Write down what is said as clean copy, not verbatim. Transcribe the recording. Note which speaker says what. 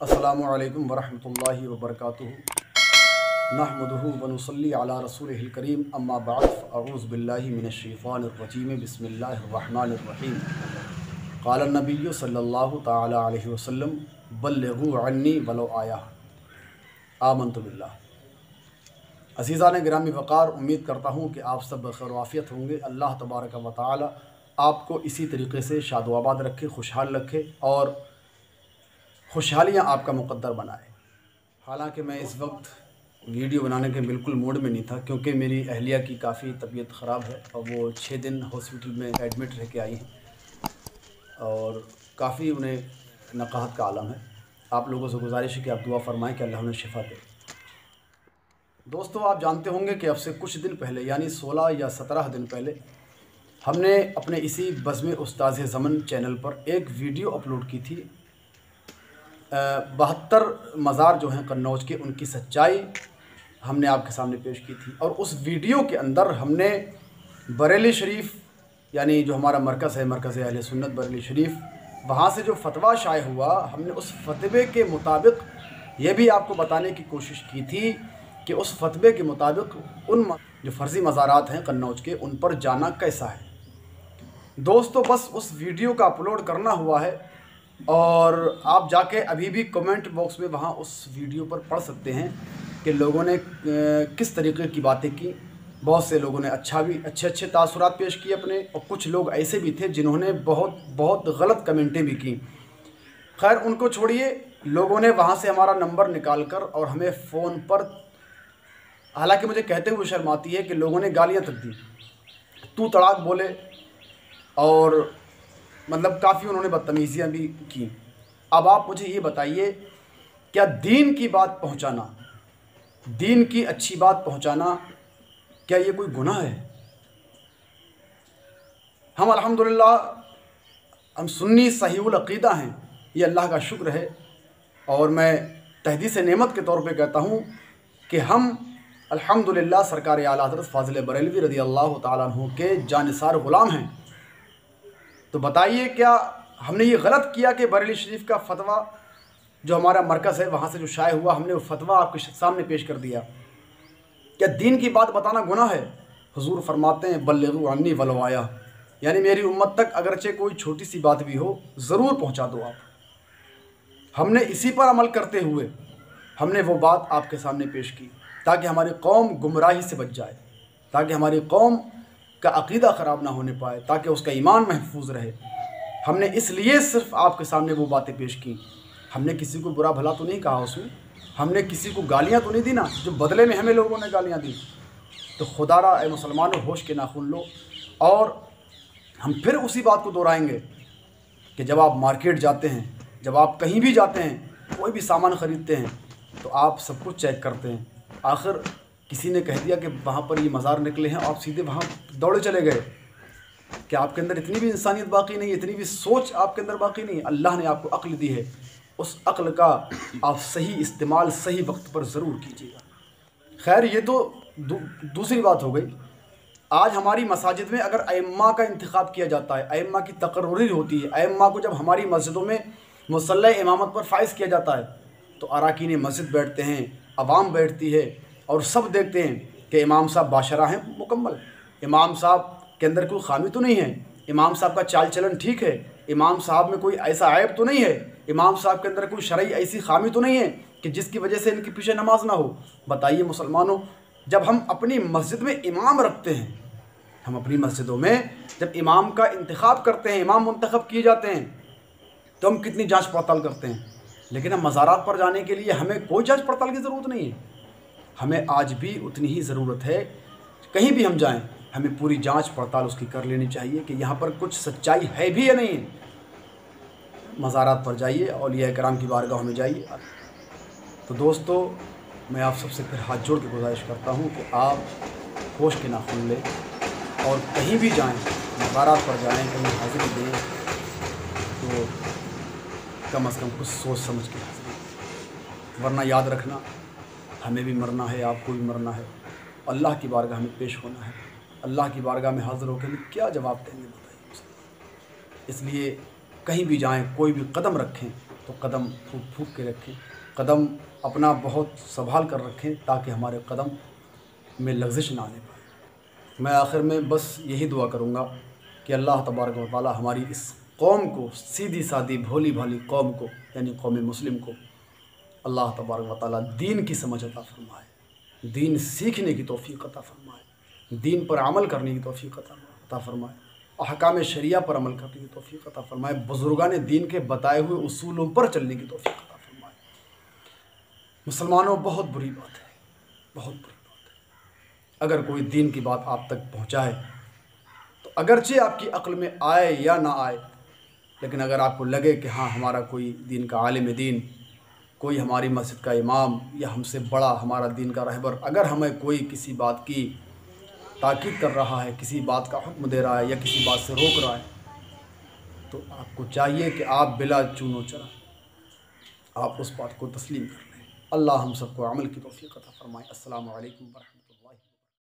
Speaker 1: अस्सलामु अलैकुम वरहमतुल्लाहि वबरकातुहू। नहमदुहु व नुसल्ली अला रसूलिहिल करीम, अम्मा बाद, अऊज़ु बिल्लाहि मिनश शैतानिर रजीम, बिस्मिल्लाहिर रहमानिर रहीम। क़ाल नबिय्यु सल्लल्लाहु तआला अलैहि वसल्लम, बल्लिगू अन्नी वलो आया। आमन्तु बिल्लाह। अज़ीज़ान गिरामी वक़ार, उम्मीद करता हूँ कि आप सब खैर वाफ़ियत होंगे। अल्लाह तबारक व तआला आपको इसी तरीक़े से शादोआबाद रखे, खुशहाल रखे और खुशहालियाँ आपका मुक़द्दर बनाए। हालांकि मैं इस वक्त वीडियो बनाने के बिल्कुल मूड में नहीं था, क्योंकि मेरी अहलिया की काफ़ी तबीयत ख़राब है और वो 6 दिन हॉस्पिटल में एडमिट रह के आई हैं और काफ़ी उन्हें नक़ाहत का आलम है। आप लोगों से गुजारिश है कि आप दुआ फरमाएँ कि अल्लाह उन्हें शिफ़ा दे। दोस्तों, आप जानते होंगे कि अब से कुछ दिन पहले, यानी 16 या 17 दिन पहले, हमने अपने इसी बज़्म उस्ताज़ ज़मन चैनल पर एक वीडियो अपलोड की थी। 72 मज़ार जो हैं कन्नौज के, उनकी सच्चाई हमने आपके सामने पेश की थी। और उस वीडियो के अंदर हमने बरेली शरीफ, यानी जो हमारा मरकज़ है, मरकज़ अहले सुन्नत बरेली शरीफ, वहाँ से जो फतवा शाये हुआ, हमने उस फतवे के मुताबिक ये भी आपको बताने की कोशिश की थी कि उस फतवे के मुताबिक उन जो फ़र्ज़ी मज़ारात हैं कन्नौज के, उन पर जाना कैसा है। दोस्तों, बस उस वीडियो का अपलोड करना हुआ है और आप जाके अभी भी कमेंट बॉक्स में वहाँ उस वीडियो पर पढ़ सकते हैं कि लोगों ने किस तरीके की बातें की। बहुत से लोगों ने अच्छे तासुरात पेश किए अपने, और कुछ लोग ऐसे भी थे जिन्होंने बहुत गलत कमेंटें भी की। खैर, उनको छोड़िए। लोगों ने वहाँ से हमारा नंबर निकाल कर और हमें फ़ोन पर, हालांकि मुझे कहते हुए शर्म आती है कि लोगों ने गालियाँ तक दी, तू तड़ाक बोले, और मतलब काफ़ी उन्होंने बदतमीज़ियाँ भी की। अब आप मुझे ये बताइए, क्या दीन की बात पहुँचाना, दीन की अच्छी बात पहुँचाना, क्या ये कोई गुनाह है? हम अल्हम्दुलिल्लाह, हम सुन्नी सहीउल अक़ीदा हैं, ये अल्लाह का शुक्र है। और मैं तहदीस नेमत के तौर पे कहता हूँ कि हम अल्हम्दुलिल्लाह सरकार आला हज़रत फ़ाज़िल बरेलवी रज़ी अल्लाह तआला अन्हु के जानिसार ग़ुलाम हैं। तो बताइए, क्या हमने ये गलत किया कि बरेली शरीफ का फ़तवा जो हमारा मरकज़ है वहाँ से जो शाये हुआ, हमने वो फ़तवा आपके सामने पेश कर दिया? क्या दीन की बात बताना गुनाह है? हुज़ूर फरमाते हैं, बल्लिगू अन्नी वलो आया, यानी मेरी उम्मत तक अगरचे कोई छोटी सी बात भी हो, ज़रूर पहुँचा दो आप। हमने इसी पर अमल करते हुए हमने वो बात आपके सामने पेश की, ताकि हमारी कौम गुमराही से बच जाए, ताकि हमारी कौम का अक़ीदा ख़राब ना होने पाए, ताकि उसका ईमान महफूज रहे। हमने इसलिए सिर्फ़ आपके सामने वो बातें पेश की। हमने किसी को बुरा भला तो नहीं कहा उसमें, हमने किसी को गालियाँ तो नहीं दी ना, जो बदले में हमें लोगों ने गालियाँ दी। तो खुदारा ए मुसलमानों, होश के नाखून लो। और हम फिर उसी बात को दोहराएंगे कि जब आप मार्केट जाते हैं, जब आप कहीं भी जाते हैं, कोई भी सामान ख़रीदते हैं, तो आप सब कुछ चेक करते हैं। आखिर किसी ने कह दिया कि वहाँ पर ये मज़ार निकले हैं, आप सीधे वहाँ दौड़े चले गए। क्या आपके अंदर इतनी भी इंसानियत बाकी नहीं है, इतनी भी सोच आपके अंदर बाकी नहीं है? अल्लाह ने आपको अक्ल दी है, उस अक्ल का आप सही इस्तेमाल सही वक्त पर ज़रूर कीजिएगा। खैर, ये तो दूसरी बात हो गई। आज हमारी मसाजिद में अगर अइम्मा का इंतखाब किया जाता है, अइम्मा की तकर्रुरी होती है, अइम्मा को जब हमारी मस्जिदों में मुसल्ला इमामत पर फ़ाइज़ किया जाता है, तो अराकीन मस्जिद बैठते हैं, अवाम बैठती है और सब देखते हैं कि इमाम साहब बाशरा हैं मुकम्मल, इमाम साहब के अंदर कोई खामी तो नहीं है, इमाम साहब का चाल चलन ठीक है, इमाम साहब में कोई ऐसा ऐब तो नहीं है, इमाम साहब के अंदर कोई शरई ऐसी खामी तो नहीं है कि जिसकी वजह से इनके पीछे नमाज ना हो। बताइए मुसलमानों, जब हम अपनी मस्जिद में इमाम रखते हैं, हम अपनी मस्जिदों में जब इमाम का इंतखाब करते हैं, इमाम मुंतखब किए जाते हैं, तो हम कितनी जांच पड़ताल करते हैं। लेकिन हम मज़ारात पर जाने के लिए हमें कोई जांच पड़ताल की ज़रूरत नहीं है। हमें आज भी उतनी ही ज़रूरत है, कहीं भी हम जाएं, हमें पूरी जांच पड़ताल उसकी कर लेनी चाहिए कि यहाँ पर कुछ सच्चाई है भी या नहीं है। मज़ारात पर जाइए, औलिया कराम की बारगाह में जाइए। तो दोस्तों, मैं आप सबसे फिर हाथ जोड़ के गुजारिश करता हूँ कि आप होश के नाखून लें और कहीं भी जाएं, मज़ारात पर जाएं, कहीं हाज़िरी दें, तो कम से कम कुछ सोच समझ के हाज़िरी, वरना याद रखना, हमें भी मरना है, आपको भी मरना है, अल्लाह की बारगाह में पेश होना है। अल्लाह की बारगाह में हाज़िर होकर भी क्या जवाब देंगे, बताइए। इसलिए कहीं भी जाएं, कोई भी कदम रखें, तो कदम फूक फूक के रखें, कदम अपना बहुत संभाल कर रखें ताकि हमारे कदम में लग़ज़िश ना आने पाए। मैं आखिर में बस यही दुआ करूँगा कि अल्लाह तबारक व तआला हमारी इस कौम को, सीधी सादी भोली भाली कौम को, यानी कौम मुस्लिम को अल्लाह तबारक व तआला दीन की समझ अता फ़रमाए, दीन सीखने की तौफ़ीक़ अता फ़रमाए, दीन पर अमल करने की तौफ़ीक़ अता फ़रमाए, अहकाम शरिया पर अमल करने की तौफ़ीक़ अता फ़रमाए, बुज़ुर्गान दीन के बताए हुए उसूलों पर चलने की तौफ़ीक़ अता फ़रमाए। मुसलमानों, बहुत बुरी बात है, बहुत बुरी बात है अगर कोई दीन की बात आप तक पहुँचाए तो अगरचे आपकी अक्ल में आए या ना आए, लेकिन अगर आपको लगे कि हाँ, हमारा कोई दीन का आलिम दीन, कोई हमारी मस्जिद का इमाम या हमसे बड़ा हमारा दीन का रहबर अगर हमें कोई किसी बात की ताकीद कर रहा है, किसी बात का हुक्म दे रहा है या किसी बात से रोक रहा है, तो आपको चाहिए कि आप बिला चूनो चला आप उस बात को तस्लीम कर लें। अल्लाह हम सबको अमल की तौफ़ीक़ अता फ़रमाए। अस्सलामु अलैकुम व रहमतुल्लाह।